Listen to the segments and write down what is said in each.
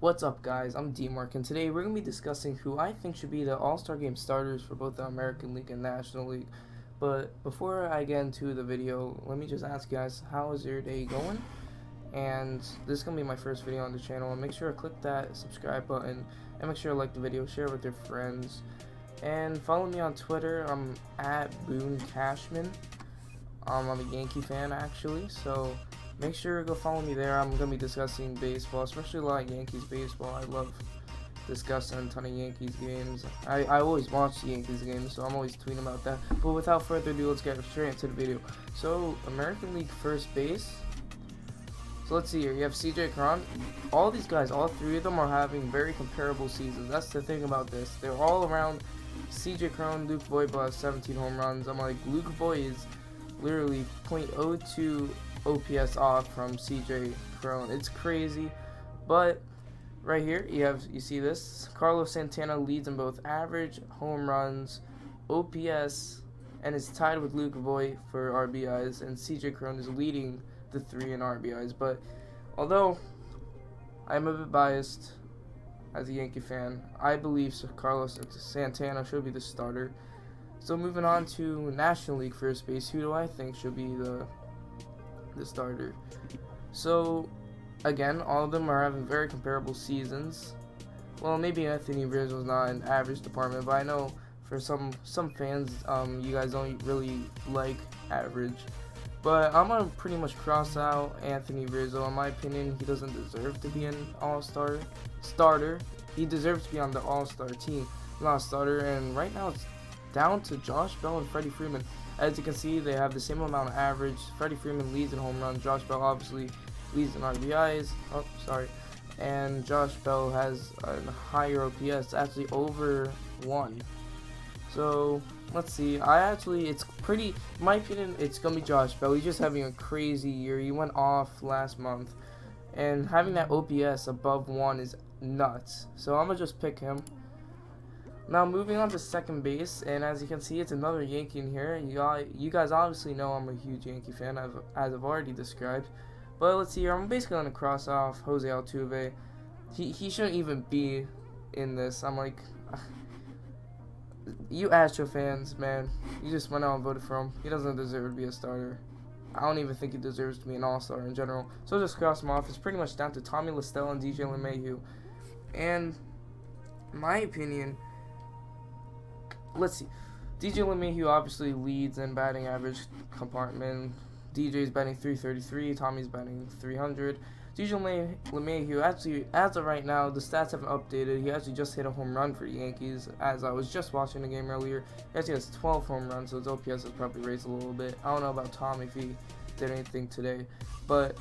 What's up, guys? I'm DMark, and today we're going to be discussing who I think should be the All-Star Game starters for both the American League and National League. But before I get into the video, let me just ask you guys, how is your day going? And this is going to be my first video on the channel, and make sure to click that subscribe button, and make sure to like the video, share it with your friends, and follow me on Twitter. I'm at Boone Cashman. I'm a Yankee fan, actually, so make sure to go follow me there. I'm going to be discussing baseball, especially a lot of Yankees baseball. I love discussing a ton of Yankees games. I always watch the Yankees games, so I'm always tweeting about that. But without further ado, let's get straight into the video. So, American League first base. So let's see here. You have CJ Cron. All these guys, all three of them are having very comparable seasons. That's the thing about this. They're all around CJ Cron, Luke Voit both have 17 home runs. I'm like, Luke Voit is literally .02 OPS off from CJ Cron. It's crazy. But right here you see this. Carlos Santana leads in both average, home runs, OPS, and is tied with Luke Voit for RBIs, and CJ Cron is leading the three in RBIs. But although I'm a bit biased as a Yankee fan, I believe Carlos Santana should be the starter. So moving on to National League first base, who do I think should be the starter? So again, all of them are having very comparable seasons. Well, maybe Anthony Rizzo's not an average department, but I know for some fans, you guys don't really like average. But I'm gonna pretty much cross out Anthony Rizzo. In my opinion, he doesn't deserve to be an all-star starter. He deserves to be on the all-star team, not a starter. And right now it's down to Josh Bell and Freddie Freeman. As you can see, they have the same amount of average. Freddie Freeman leads in home runs. Josh Bell obviously leads in RBIs. And Josh Bell has a higher OPS, actually over 1. So let's see. In my opinion, it's gonna be Josh Bell. He's just having a crazy year. He went off last month, and having that OPS above 1 is nuts. So I'm gonna just pick him. Now moving on to second base, and as you can see, it's another Yankee in here. You guys obviously know I'm a huge Yankee fan, as I've already described. But let's see here. I'm basically gonna cross off Jose Altuve. He shouldn't even be in this. I'm like, you Astro fans, man, you just went out and voted for him. He doesn't deserve to be a starter. I don't even think he deserves to be an all-star in general. So just cross him off. It's pretty much down to Tommy La Stella and DJ LeMahieu. And in my opinion, let's see. DJ LeMahieu obviously leads in batting average compartment. DJ's batting 333. Tommy's batting 300. DJ LeMahieu, actually, as of right now, the stats haven't updated. He actually just hit a home run for the Yankees. As I was just watching the game earlier, he actually has 12 home runs, so his OPS has probably raised a little bit. I don't know about Tommy if he did anything today, but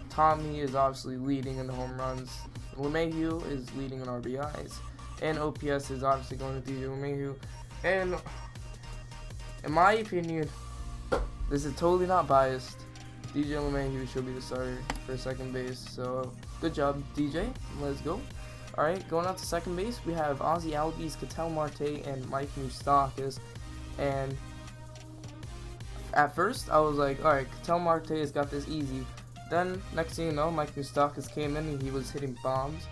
Tommy is obviously leading in the home runs. LeMahieu is leading in RBIs, and OPS is obviously going to DJ LeMahieu. And in my opinion, this is totally not biased, DJ LeMahieu should be the starter for second base. So good job, DJ. Let's go. Alright, going on to second base, we have Ozzie Albies, Ketel Marte, and Mike Moustakas. And at first, I was like, alright, Ketel Marte has got this easy. Then, next thing you know, Mike Moustakas came in and he was hitting bombs.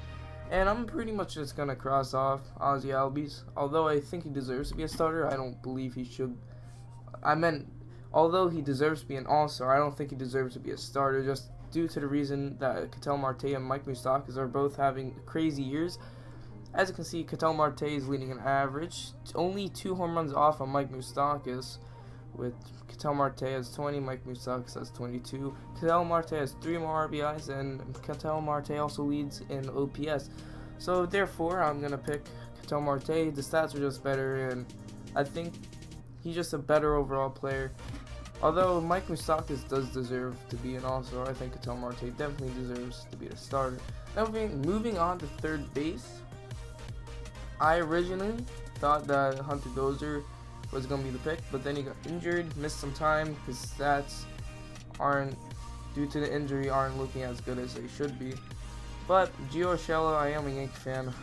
And I'm pretty much just going to cross off Ozzie Albies. Although I think he deserves to be a starter, I don't believe he should. Although he deserves to be an all-star, I don't think he deserves to be a starter, just due to the reason that Ketel Marte and Mike Moustakas are both having crazy years. As you can see, Ketel Marte is leading an average, only 2 home runs off on Mike Moustakas, with Ketel Marte has 20, Mike Moustakas has 22. Ketel Marte has 3 more RBIs, and Ketel Marte also leads in OPS. So therefore, I'm going to pick Ketel Marte. The stats are just better, and I think he's just a better overall player. Although Mike Moustakas does deserve to be an all-star, I think Ketel Marte definitely deserves to be the starter. Now moving on to third base, I originally thought that Hunter Dozier was going to be the pick, but then he got injured, missed some time. His stats due to the injury, aren't looking as good as they should be. But Gio Urshela, I am a Yankee fan,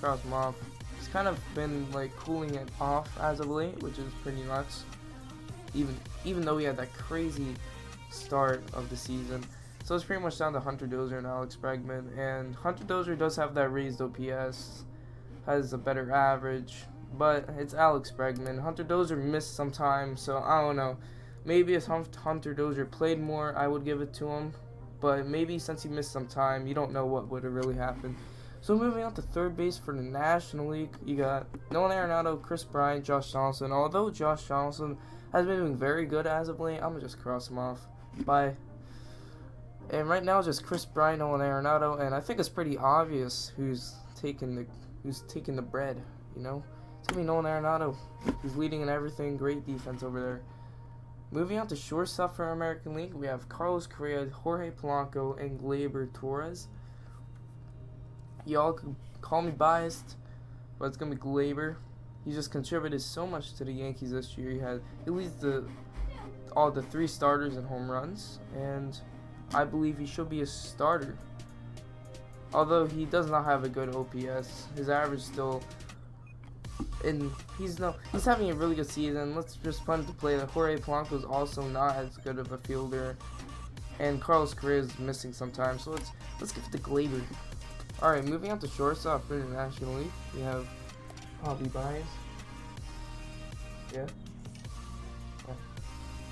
cross him off. He's kind of been like cooling it off as of late, which is pretty nuts. Even though he had that crazy start of the season. So it's pretty much down to Hunter Dozier and Alex Bregman. And Hunter Dozier does have that raised OPS, has a better average, but it's Alex Bregman. Hunter Dozier missed some time, so I don't know. Maybe if Hunter Dozier played more, I would give it to him. But maybe since he missed some time, you don't know what would have really happened. So moving on to third base for the National League, you got Nolan Arenado, Chris Bryant, Josh Donaldson. Although Josh Donaldson has been doing very good as of late, I'm going to just cross him off. Bye. And right now it's just Chris Bryant, Nolan Arenado, and I think it's pretty obvious who's taking the bread, you know? It's going to be Nolan Arenado. He's leading in everything. Great defense over there. Moving on to shortstop for our American League, we have Carlos Correa, Jorge Polanco, and Gleyber Torres. Y'all can call me biased, but it's going to be Gleyber. He just contributed so much to the Yankees this year. He leads all the 3 starters in home runs, and I believe he should be a starter. Although he does not have a good OPS, his average still, and he's having a really good season. Let's just put into play that Jorge Polanco is also not as good of a fielder, and Carlos Correa is missing sometimes. So let's give it to Gleyber. All right, moving on to shortstop for the National League, we have Javi Baez. Yeah.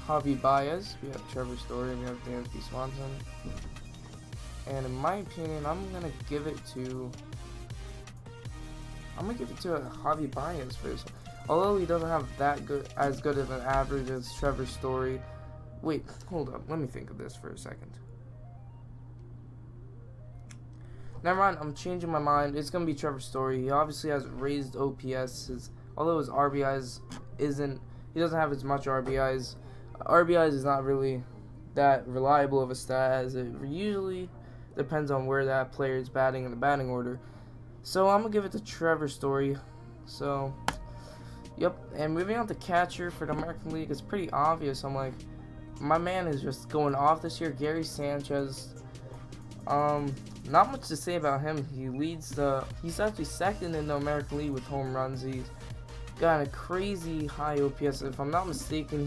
Javi Baez. We have Trevor Story. We have Dansby Swanson. And in my opinion, I'm gonna give it to Javi Baez for this one. Although he doesn't have as good of an average as Trevor Story. Wait, hold up. Let me think of this for a second. Never mind, I'm changing my mind. It's going to be Trevor Story. He obviously has raised OPS. Although his RBIs he doesn't have as much RBIs. RBIs is not really that reliable of a stat, as it usually depends on where that player is batting in the batting order. So I'm going to give it to Trevor Story. So, yep. And moving on to catcher for the American League, it's pretty obvious. I'm like, my man is just going off this year. Gary Sanchez. Not much to say about him. He's actually second in the American League with home runs. He's got a crazy high OPS. If I'm not mistaken,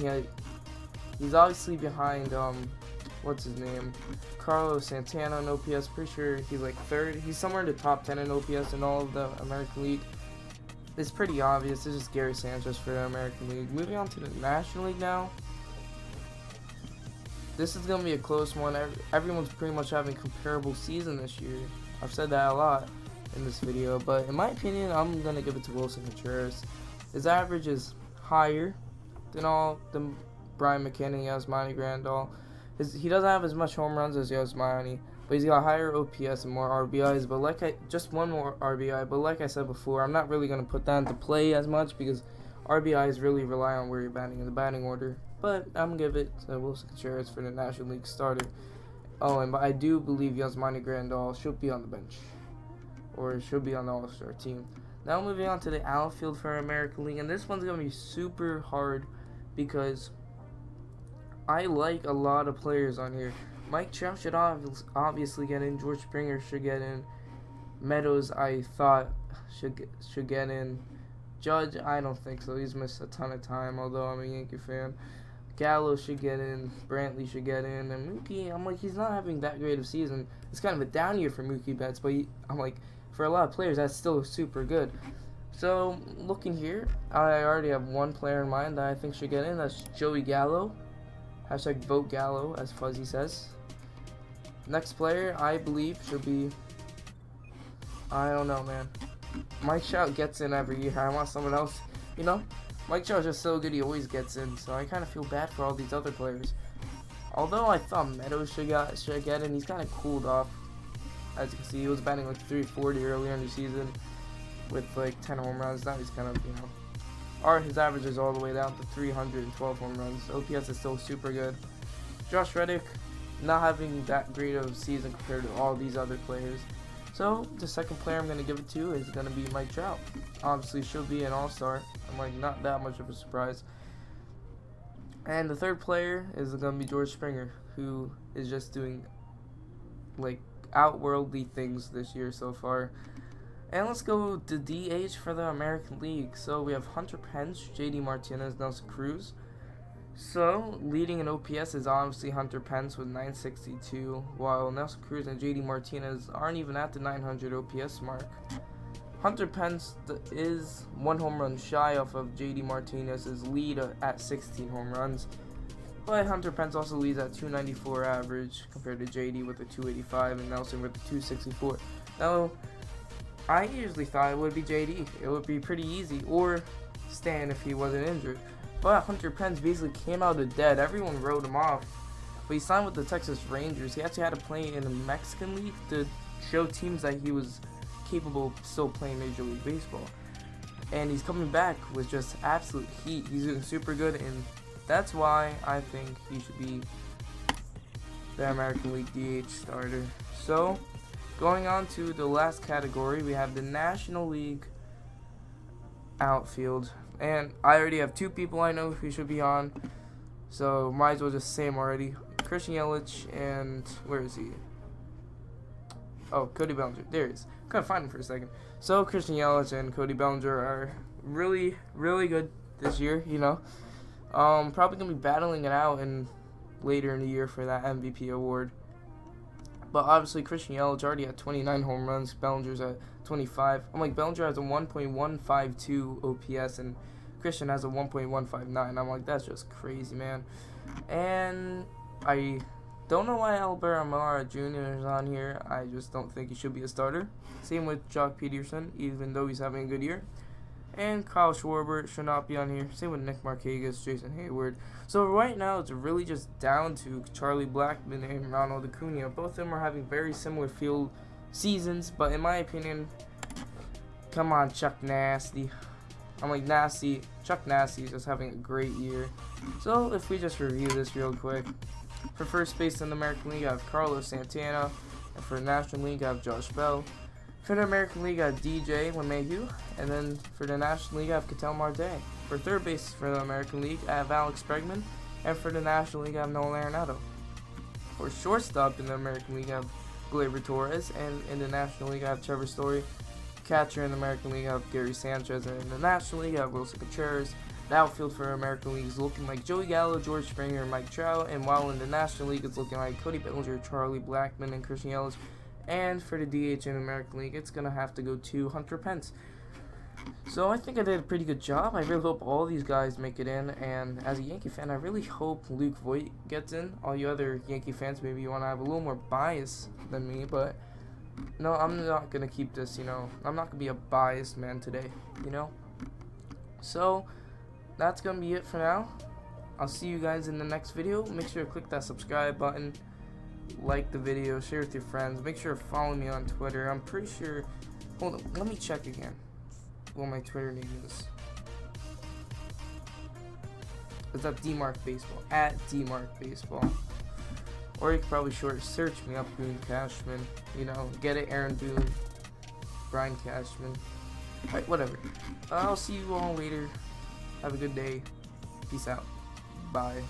he's obviously behind what's his name, Carlos Santana in OPS. Pretty sure he's like third. He's somewhere in the top 10 in OPS in all of the American League. It's pretty obvious. It's just Gary Sanchez for the American League. Moving on to the National League now. This is going to be a close one. Everyone's pretty much having a comparable season this year. I've said that a lot in this video, but in my opinion, I'm going to give it to Wilson Contreras. His average is higher than Brian McKinney, Yasmani Grandal. He doesn't have as much home runs as Yasmani, but he's got higher OPS and more RBIs. But just one more RBI. But like I said before, I'm not really going to put that into play as much because RBIs really rely on where you're batting in the batting order. But I'm going to give it to Wilson Contreras for the National League starter. Oh, and I do believe Yasmani Grandal should be on the bench, or should be on the All-Star team. Now moving on to the outfield for American League, and this one's going to be super hard because I like a lot of players on here. Mike Trout should obviously get in. George Springer should get in. Meadows, I thought, should get in. Judge, I don't think so. He's missed a ton of time, although I'm a Yankee fan. Gallo should get in. Brantley should get in. And Mookie, I'm like, he's not having that great of a season. It's kind of a down year for Mookie Betts, but I'm like, for a lot of players, that's still super good. So, looking here, I already have one player in mind that I think should get in. That's Joey Gallo. Hashtag vote Gallo, as Fuzzy says. Next player, I believe, should be, I don't know, man. Mike Trout gets in every year. I want someone else, you know? Mike Trout's just so good, he always gets in, so I kind of feel bad for all these other players. Although I thought Meadows should get in, he's kind of cooled off. As you can see, he was batting like 340 earlier in the season with like 10 home runs. Now he's kind of, his average is all the way down to 312 home runs. OPS is still super good. Josh Reddick, not having that great of a season compared to all these other players. So, the second player I'm going to give it to is going to be Mike Trout. Obviously, should be an all-star. I'm like, not that much of a surprise. And the third player is going to be George Springer, who is just doing, like, outworldly things this year so far. And let's go to DH for the American League. So, we have Hunter Pence, JD Martinez, Nelson Cruz. So, leading in OPS is obviously Hunter Pence with 962, while Nelson Cruz and JD Martinez aren't even at the 900 OPS mark. Hunter Pence is 1 home run shy off of JD Martinez's lead at 16 home runs, but Hunter Pence also leads at 294 average compared to JD with a 285 and Nelson with a 264. Now, I usually thought it would be JD. It would be pretty easy, or Stan if he wasn't injured. But Hunter Pence basically came out of the dead. Everyone wrote him off. But he signed with the Texas Rangers. He actually had to play in the Mexican League to show teams that he was capable of still playing Major League Baseball. And he's coming back with just absolute heat. He's doing super good, and that's why I think he should be the American League DH starter. So, going on to the last category, we have the National League Outfield. And I already have 2 people I know who should be on, so might as well just say them already. Christian Yelich and, where is he? Oh, Cody Bellinger. There he is. Couldn't find him for a second. So Christian Yelich and Cody Bellinger are really, really good this year, you know. Probably going to be battling it out later in the year for that MVP award. But obviously Christian Yelich already had 29 home runs. Bellinger's at 25. I'm like, Bellinger has a 1.152 OPS and Christian has a 1.159. I'm like, that's just crazy, man. And I don't know why Albert Almora Jr. is on here. I just don't think he should be a starter. Same with Jock Peterson, even though he's having a good year. And Kyle Schwarber should not be on here. Same with Nick Markakis, Jason Hayward. So right now it's really just down to Charlie Blackmon and Ronald Acuna. Both of them are having very similar field seasons, but in my opinion, come on, Chuck Nasty. I'm like, Nasty. Chuck Nasty is just having a great year. So if we just review this real quick. For first base in the American League, I have Carlos Santana. And for the National League, I have Josh Bell. For the American League, I have DJ LeMahieu. And then for the National League, I have Ketel Marte. For third base for the American League, I have Alex Bregman. And for the National League, I have Nolan Arenado. For shortstop in the American League, I have Gleyber Torres. And in the National League, I have Trevor Story. Catcher in the American League, I have Gary Sanchez. And in the National League, I have Wilson Contreras. The outfield for the American League is looking like Joey Gallo, George Springer, and Mike Trout. And while in the National League, it's looking like Cody Bellinger, Charlie Blackmon, and Christian Yelich. And for the DH in the American League, it's going to have to go to Hunter Pence. So I think I did a pretty good job. I really hope all these guys make it in. And as a Yankee fan, I really hope Luke Voit gets in. All you other Yankee fans, maybe you want to have a little more bias than me. But no, I'm not going to keep this, you know. I'm not going to be a biased man today, you know. So that's going to be it for now. I'll see you guys in the next video. Make sure to click that subscribe button. Like the video, share with your friends. Make sure to follow me on Twitter. I'm pretty sure. Hold on, let me check again what my Twitter name is. It's at DMark Baseball. At DMark Baseball. Or you could probably search me up, Boone Cashman. You know, get it, Aaron Boone, Brian Cashman. Alright, whatever. I'll see you all later. Have a good day. Peace out. Bye.